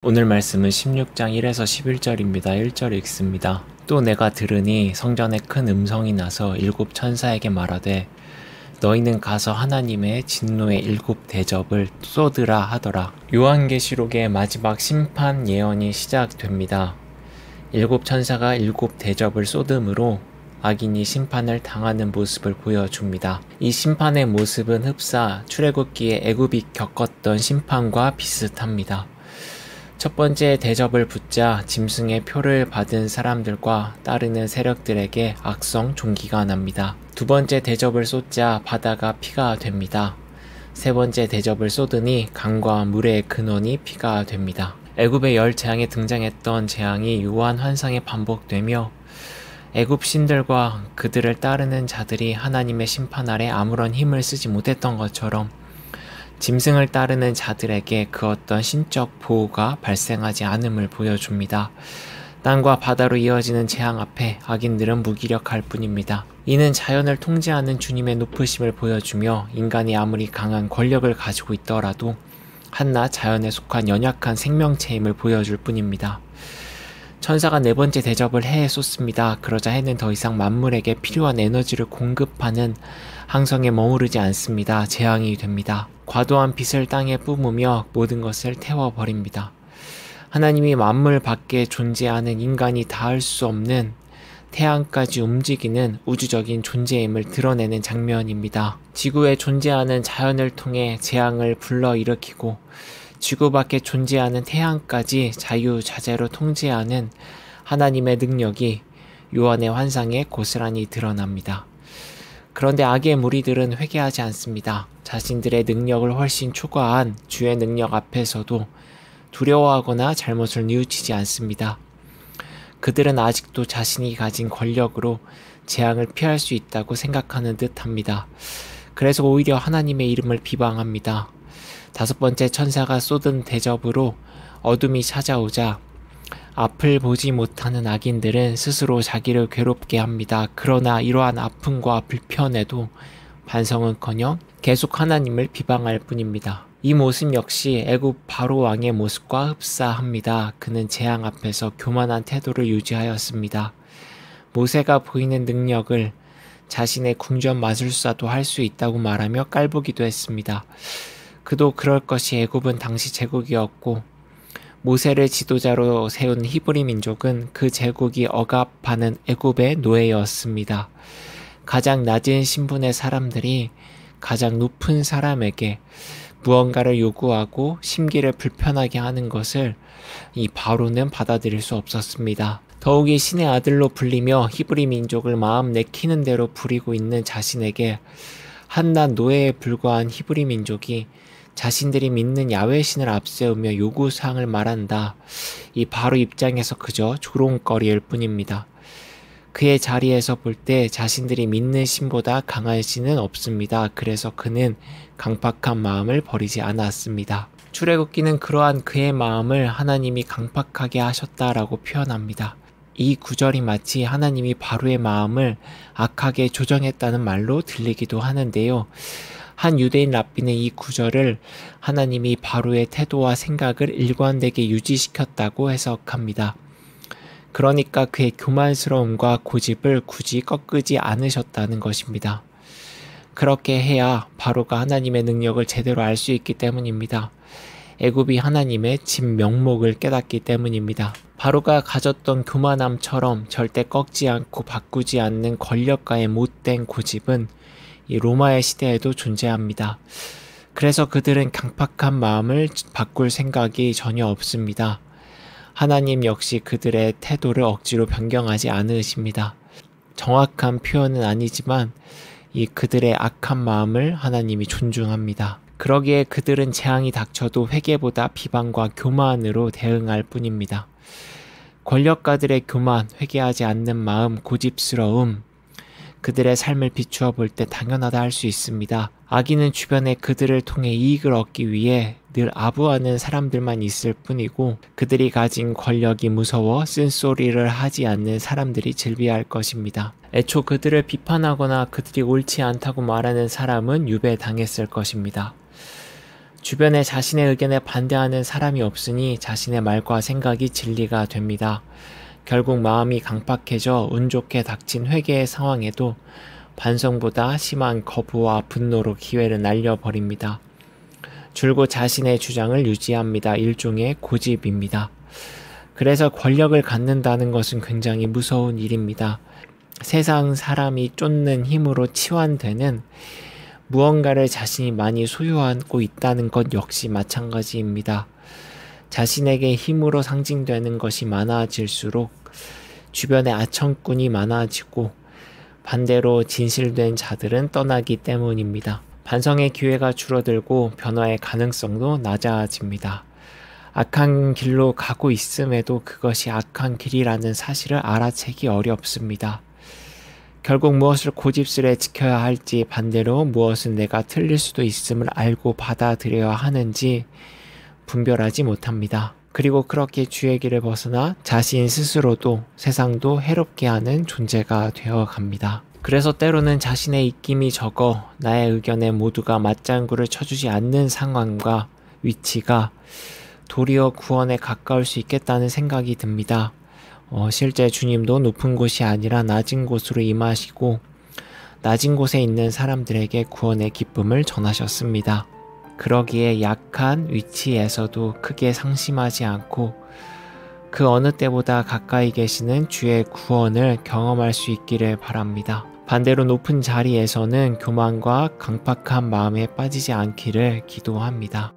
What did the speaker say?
오늘 말씀은 16장 1에서 11절입니다. 1절 읽습니다. 또 내가 들으니 성전에 큰 음성이 나서 일곱 천사에게 말하되 너희는 가서 하나님의 진노의 일곱 대접을 쏟으라 하더라. 요한계시록의 마지막 심판 예언이 시작됩니다. 일곱 천사가 일곱 대접을 쏟음으로 악인이 심판을 당하는 모습을 보여줍니다. 이 심판의 모습은 흡사 출애굽기에 애굽이 겪었던 심판과 비슷합니다. 첫 번째 대접을 붙자 짐승의 표를 받은 사람들과 따르는 세력들에게 악성 종기가 납니다. 두 번째 대접을 쏟자 바다가 피가 됩니다. 세 번째 대접을 쏟으니 강과 물의 근원이 피가 됩니다. 애굽의 열 재앙에 등장했던 재앙이 유한 환상에 반복되며 애굽 신들과 그들을 따르는 자들이 하나님의 심판 아래 아무런 힘을 쓰지 못했던 것처럼 짐승을 따르는 자들에게 그 어떤 신적 보호가 발생하지 않음을 보여줍니다. 땅과 바다로 이어지는 재앙 앞에 악인들은 무기력할 뿐입니다. 이는 자연을 통제하는 주님의 높으심을 보여주며 인간이 아무리 강한 권력을 가지고 있더라도 한낱 자연에 속한 연약한 생명체임을 보여줄 뿐입니다. 천사가 네 번째 대접을 해에 쏟습니다. 그러자 해는 더 이상 만물에게 필요한 에너지를 공급하는 항성에 머무르지 않습니다. 재앙이 됩니다. 과도한 빛을 땅에 뿜으며 모든 것을 태워버립니다. 하나님이 만물 밖에 존재하는 인간이 닿을 수 없는 태양까지 움직이는 우주적인 존재임을 드러내는 장면입니다. 지구에 존재하는 자연을 통해 재앙을 불러일으키고 지구 밖에 존재하는 태양까지 자유자재로 통제하는 하나님의 능력이 요한의 환상에 고스란히 드러납니다. 그런데 악의 무리들은 회개하지 않습니다. 자신들의 능력을 훨씬 초과한 주의 능력 앞에서도 두려워하거나 잘못을 뉘우치지 않습니다. 그들은 아직도 자신이 가진 권력으로 재앙을 피할 수 있다고 생각하는 듯합니다. 그래서 오히려 하나님의 이름을 비방합니다. 다섯 번째 천사가 쏟은 대접으로 어둠이 찾아오자 앞을 보지 못하는 악인들은 스스로 자기를 괴롭게 합니다. 그러나 이러한 아픔과 불편에도 반성은커녕 계속 하나님을 비방할 뿐입니다. 이 모습 역시 애굽 바로 왕의 모습과 흡사합니다. 그는 재앙 앞에서 교만한 태도를 유지하였습니다. 모세가 보이는 능력을 자신의 궁전 마술사도 할 수 있다고 말하며 깔보기도 했습니다. 그도 그럴 것이 애굽은 당시 제국이었고 모세를 지도자로 세운 히브리 민족은 그 제국이 억압하는 애굽의 노예였습니다. 가장 낮은 신분의 사람들이 가장 높은 사람에게 무언가를 요구하고 심기를 불편하게 하는 것을 이 바로는 받아들일 수 없었습니다. 더욱이 신의 아들로 불리며 히브리 민족을 마음 내키는 대로 부리고 있는 자신에게 한낱 노예에 불과한 히브리 민족이 자신들이 믿는 야훼 신을 앞세우며 요구사항을 말한다. 이 바로 입장에서 그저 조롱거리일 뿐입니다. 그의 자리에서 볼 때 자신들이 믿는 신보다 강한 신은 없습니다. 그래서 그는 강팍한 마음을 버리지 않았습니다. 출애굽기는 그러한 그의 마음을 하나님이 강팍하게 하셨다라고 표현합니다. 이 구절이 마치 하나님이 바로의 마음을 악하게 조정했다는 말로 들리기도 하는데요. 한 유대인 랍비는 이 구절을 하나님이 바로의 태도와 생각을 일관되게 유지시켰다고 해석합니다. 그러니까 그의 교만스러움과 고집을 굳이 꺾지 않으셨다는 것입니다. 그렇게 해야 바로가 하나님의 능력을 제대로 알 수 있기 때문입니다. 애굽이 하나님의 진명목을 깨닫기 때문입니다. 바로가 가졌던 교만함처럼 절대 꺾지 않고 바꾸지 않는 권력가의 못된 고집은 이 로마의 시대에도 존재합니다. 그래서 그들은 강팍한 마음을 바꿀 생각이 전혀 없습니다. 하나님 역시 그들의 태도를 억지로 변경하지 않으십니다. 정확한 표현은 아니지만 이 그들의 악한 마음을 하나님이 존중합니다. 그러기에 그들은 재앙이 닥쳐도 회개보다 비방과 교만으로 대응할 뿐입니다. 권력가들의 교만, 회개하지 않는 마음, 고집스러움, 그들의 삶을 비추어 볼 때 당연하다 할 수 있습니다. 악인은 주변에 그들을 통해 이익을 얻기 위해 늘 아부하는 사람들만 있을 뿐이고 그들이 가진 권력이 무서워 쓴소리를 하지 않는 사람들이 즐비할 것입니다. 애초 그들을 비판하거나 그들이 옳지 않다고 말하는 사람은 유배당했을 것입니다. 주변에 자신의 의견에 반대하는 사람이 없으니 자신의 말과 생각이 진리가 됩니다. 결국 마음이 강팍해져 운 좋게 닥친 회개의 상황에도 반성보다 심한 거부와 분노로 기회를 날려버립니다. 줄곧 자신의 주장을 유지합니다. 일종의 고집입니다. 그래서 권력을 갖는다는 것은 굉장히 무서운 일입니다. 세상 사람이 쫓는 힘으로 치환되는 무언가를 자신이 많이 소유하고 있다는 것 역시 마찬가지입니다. 자신에게 힘으로 상징되는 것이 많아질수록 주변에 아청꾼이 많아지고 반대로 진실된 자들은 떠나기 때문입니다. 반성의 기회가 줄어들고 변화의 가능성도 낮아집니다. 악한 길로 가고 있음에도 그것이 악한 길이라는 사실을 알아채기 어렵습니다. 결국 무엇을 고집스레 지켜야 할지, 반대로 무엇은 내가 틀릴 수도 있음을 알고 받아들여야 하는지 분별하지 못합니다. 그리고 그렇게 주의 길을 벗어나 자신 스스로도 세상도 해롭게 하는 존재가 되어 갑니다. 그래서 때로는 자신의 입김이 적어 나의 의견에 모두가 맞장구를 쳐주지 않는 상황과 위치가 도리어 구원에 가까울 수 있겠다는 생각이 듭니다. 실제 주님도 높은 곳이 아니라 낮은 곳으로 임하시고 낮은 곳에 있는 사람들에게 구원의 기쁨을 전하셨습니다. 그러기에 약한 위치에서도 크게 상심하지 않고 그 어느 때보다 가까이 계시는 주의 구원을 경험할 수 있기를 바랍니다. 반대로 높은 자리에서는 교만과 강팍한 마음에 빠지지 않기를 기도합니다.